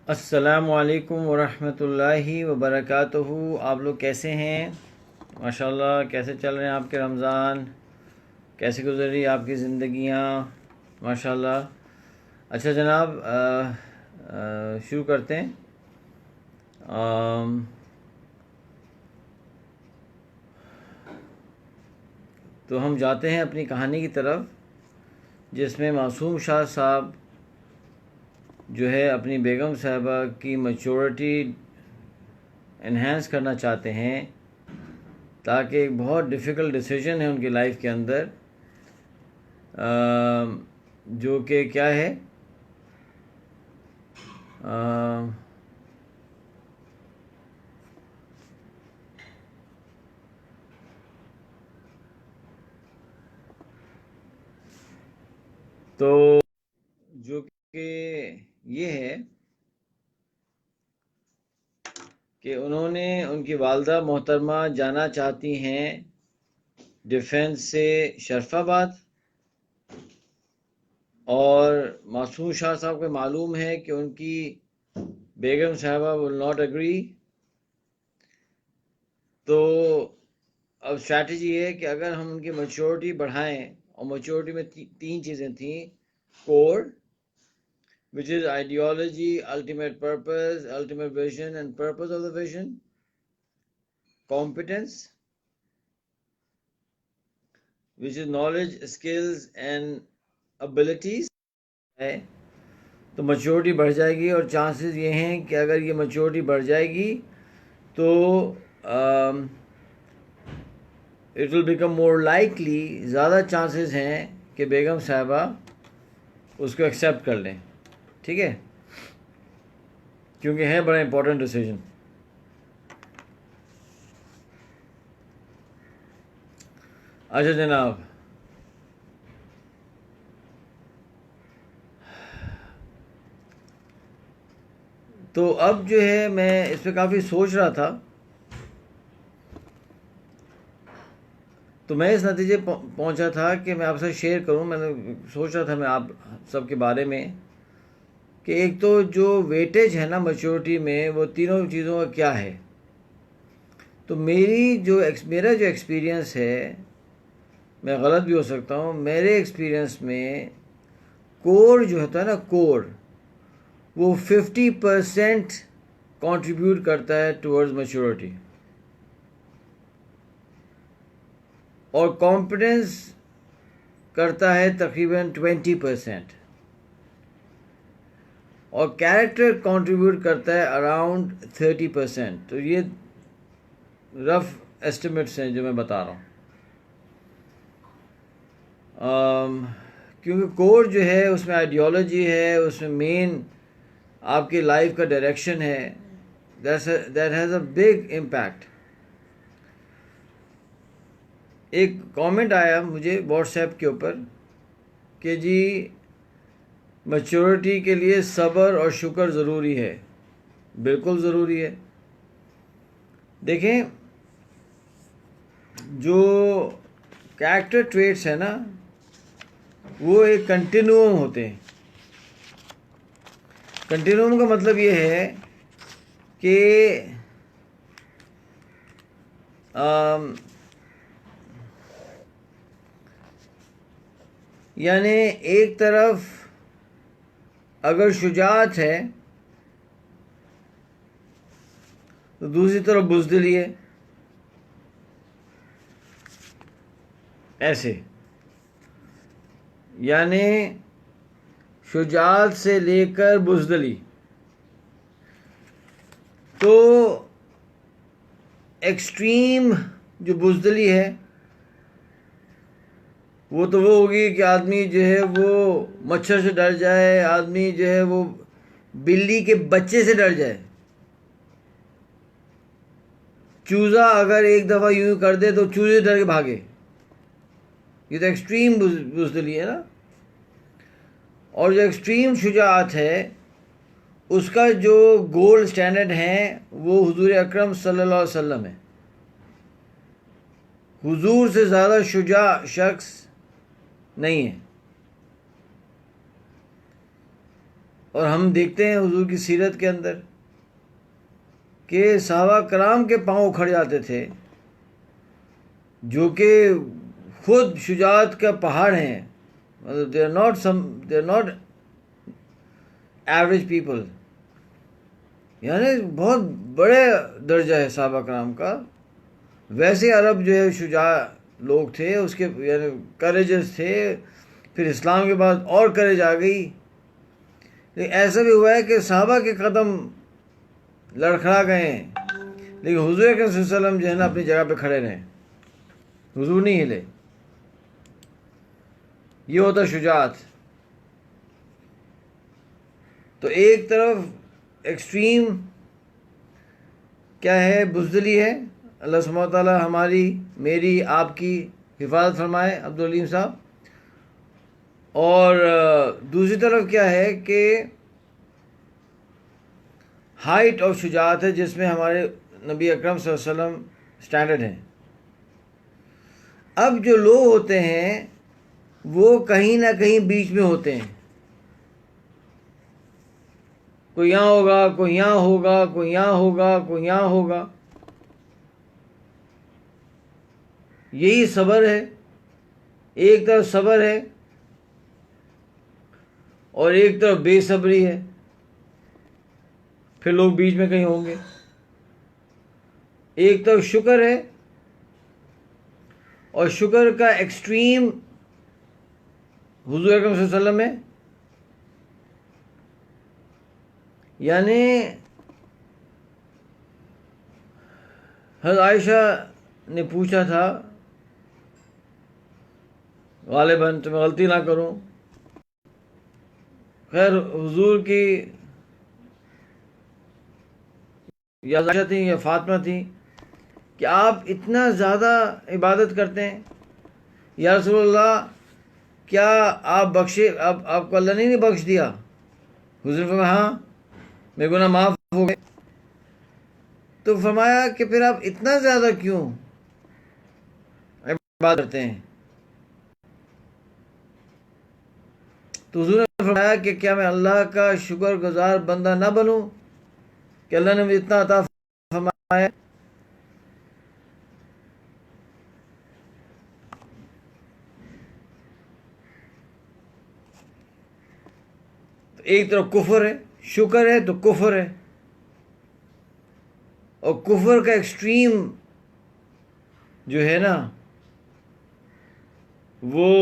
السلام علیکم ورحمۃ اللہ وبرکاتہ۔ آپ لوگ کیسے ہیں؟ ماشاءاللہ، کیسے چل رہے ہیں آپ کے رمضان؟ کیسے گزر رہی آپ کی زندگیاں؟ ماشاءاللہ۔ اچھا جناب، شروع کرتے ہیں۔ تو ہم جاتے ہیں اپنی کہانی کی طرف، جس میں معصوم شاہ صاحب جو ہے اپنی بیگم صاحبہ کی میچورٹی انہینس کرنا چاہتے ہیں، تاکہ ایک بہت ڈیفیکلٹ ڈیسیجن ہے ان کی لائف کے اندر، جو کہ کیا ہے، تو جو کہ یہ ہے کہ انہوں نے ان کی والدہ محترمہ جانا چاہتی ہیں ڈیفنس سے شرف آباد، اور معصوم شاہ صاحب کو معلوم ہے کہ ان کی بیگم صاحبہ will not agree۔ تو اب اسٹریٹجی ہے کہ اگر ہم ان کی میچورٹی بڑھائیں، اور میچورٹی میں تین چیزیں تھیں: کور which is ideology, ultimate purpose, ultimate vision and purpose of the vision; competence which is knowledge, skills and abilities ہے، تو میچورٹی بڑھ جائے گی۔ اور چانسز یہ ہیں کہ اگر یہ میچورٹی بڑھ جائے گی تو it will become more likely, زیادہ چانسز ہیں کہ بیگم صاحبہ اس کو ایکسیپٹ کر لیں، ٹھیک ہے، کیونکہ ہے بڑا امپورٹنٹ ڈیسیجن۔ اچھا جناب، تو اب جو ہے میں اس پہ کافی سوچ رہا تھا، تو میں اس نتیجے پہنچا تھا کہ میں آپ سے شیئر کروں۔ میں نے سوچ رہا تھا میں آپ سب کے بارے میں کہ ایک تو جو ویٹیج ہے نا میچورٹی میں، وہ تینوں چیزوں کا کیا ہے۔ تو میرا جو ایکسپیرینس ہے، میں غلط بھی ہو سکتا ہوں، میرے ایکسپیرینس میں کور جو ہوتا ہے نا، کور وہ 50% کنٹریبیوٹ کرتا ہے ٹورڈز میچورٹی، اور کانفیڈنس کرتا ہے تقریباً 20%، اور کیریکٹر کنٹریبیوٹ کرتا ہے اراؤنڈ 30%۔ تو یہ رف ایسٹیمیٹس ہیں جو میں بتا رہا ہوں، کیونکہ کور جو ہے اس میں آئیڈیالوجی ہے، اس میں مین آپ کی لائف کا ڈائریکشن ہے، that has a big impact. ایک کامنٹ آیا مجھے واٹس ایپ کے اوپر کہ جی میچورٹی کے لیے صبر اور شکر ضروری ہے۔ بالکل ضروری ہے۔ دیکھیں، جو کریکٹر ٹریٹس ہیں نا، وہ ایک کنٹینیوم ہوتے ہیں۔ کنٹینیوم کا مطلب یہ ہے کہ یعنی ایک طرف اگر شجاعت ہے تو دوسری طرف بزدلی ہے، ایسے، یعنی شجاعت سے لے کر بزدلی۔ تو ایکسٹریم جو بزدلی ہے وہ تو وہ ہوگی کہ آدمی جو ہے وہ مچھر سے ڈر جائے، آدمی جو ہے وہ بلی کے بچے سے ڈر جائے، چوزا اگر ایک دفعہ یوں کر دے تو چوزے ڈر کے بھاگے۔ یہ تو ایکسٹریم بزدلی ہے نا۔ اور جو ایکسٹریم شجاعت ہے، اس کا جو گولڈ سٹینڈرڈ ہے وہ حضور اکرم صلی اللہ علیہ وسلم ہے۔ حضور سے زیادہ شجاع شخص نہیں ہے۔ اور ہم دیکھتے ہیں حضور کی سیرت کے اندر کہ صحابہ کرام کے پاؤں اکھڑ جاتے تھے، جو کہ خود شجاعت کا پہاڑ ہیں. مطلب they are not average people, یعنی بہت بڑے درجہ ہے صحابہ کرام کا. ویسے عرب جو ہے شجاع لوگ تھے، اس کے یعنی کریجز تھے. پھر اسلام کے بعد اور کریج آ گئی. لیکن ایسا بھی ہوا ہے کہ صحابہ کے قدم لڑکھڑا گئے ہیں، لیکن حضور اکرم صلی اللہ علیہ وسلم جو ہے نا اپنی جگہ پہ کھڑے رہے، حضور نہیں ہلے. یہ ہوتا شجاعت. تو ایک طرف ایکسٹریم کیا ہے، بزدلی ہے. اللہ سبحانہ تعالیٰ ہماری، میری، آپ کی حفاظت فرمائے عبدالعلیم صاحب. اور دوسری طرف کیا ہے کہ ہائٹ آف شجاعت ہے، جس میں ہمارے نبی اکرم صلی اللہ علیہ وسلم سٹینڈرڈ ہیں. اب جو لوگ ہوتے ہیں وہ کہیں نہ کہیں بیچ میں ہوتے ہیں. کوئی یہاں ہوگا، کوئی یہاں ہوگا، کوئی یہاں ہوگا، کوئی یہاں ہوگا. یہی صبر ہے. ایک طرف صبر ہے اور ایک طرف بے صبری ہے. پھر لوگ بیچ میں کہیں ہوں گے. ایک طرف شکر ہے اور شکر کا ایکسٹریم حضور اکرم صلی اللہ علیہ وسلم ہے. یعنی حضرت عائشہ نے پوچھا تھا، غالباً تو میں غلطی نہ کروں، خیر حضور کی یا عائشہ تھیں یا فاطمہ تھیں، کہ آپ اتنا زیادہ عبادت کرتے ہیں یا رسول اللہ، کیا آپ بخشے، آپ کو اللہ نے نہیں بخش دیا؟ حضور نے فرمایا ہاں، میرے گناہ معاف ہو گئے. تو فرمایا کہ پھر آپ اتنا زیادہ کیوں عبادت کرتے ہیں؟ تو حضور نے فرمایا کہ کیا میں اللہ کا شکر گزار بندہ نہ بنوں کہ اللہ نے مجھے اتنا عطا فرمایا. تو ایک طرف کفر ہے، شکر ہے تو کفر ہے. اور کفر کا ایکسٹریم جو ہے نا وہ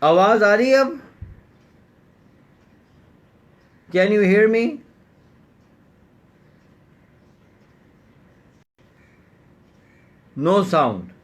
آواز آ رہی ہے اب؟ Can you hear me? Know sound.